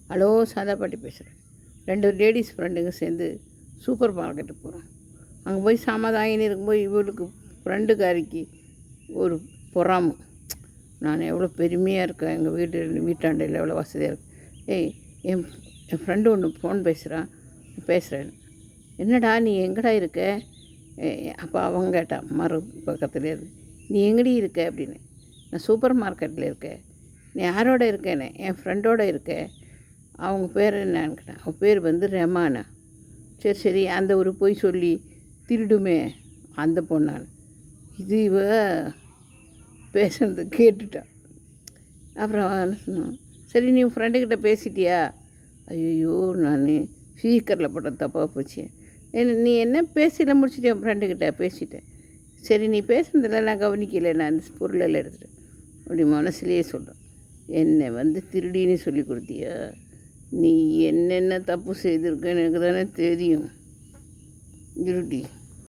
Hello சாதா பாட்டி பேசுகிறேன். 2 லேடிஸ் ஃப்ரெண்டுங்க சேர்ந்து சூப்பர் மார்க்கெட்டுக்கு போகிறோம். அங்கே போய் சாமாதாயின்னு இருக்கும்போது இவளுக்கு ஃப்ரெண்டுக்காரிக்கு ஒரு பொறாமை. நான் எவ்வளோ பெருமையாக இருக்கேன், எங்கள் வீட்டாண்டையில் எவ்வளோ வசதியாக இருக்கு. ஏய், என் என் ஃப்ரெண்டு ஒன்று ஃபோன் பேசுகிறேன். என்னடா நீ எங்கடா இருக்க? அப்போ அவங்க கேட்டான் மறு பக்கத்துலேயே இருக்கு. நீ எங்கடி இருக்க அப்படின்னு. நான் சூப்பர் மார்க்கெட்டில் இருக்கேன். நீ யாரோட இருக்கேன்னு? என் ஃப்ரெண்டோடு இருக்கேன். அவங்க பேர் என்னன்னு கேட்டேன். அவன் பேர் வந்து ரெமானா. சரி அந்த ஒரு பொய் சொல்லி திருடுமே அந்த பொண்ணான். இது இவ பேசுனது கேட்டுட்டான். அப்புறம் என்ன சொன்னான், சரி நீ உன் ஃப்ரெண்டுக்கிட்ட பேசிட்டியா? ஐயோ நான் ஸ்பீக்கரில் போட்ட தப்பாக போச்சு. நீ என்ன பேசியில் முடிச்சுட்டு என் ஃப்ரெண்டுக்கிட்ட பேசிட்டேன். சரி நீ பேசுனதில் நான் கவனிக்கலை, நான் அந்த பொருளெல்லாம் எடுத்துட்டேன் அப்படி மனசுலேயே சொல்கிறேன். என்னை வந்து திருடின்னு சொல்லி கொடுத்தியா? நீ என்னென்ன தப்பு செய்திருக்கன்னு எனக்கு தானே தெரியும். இருடி.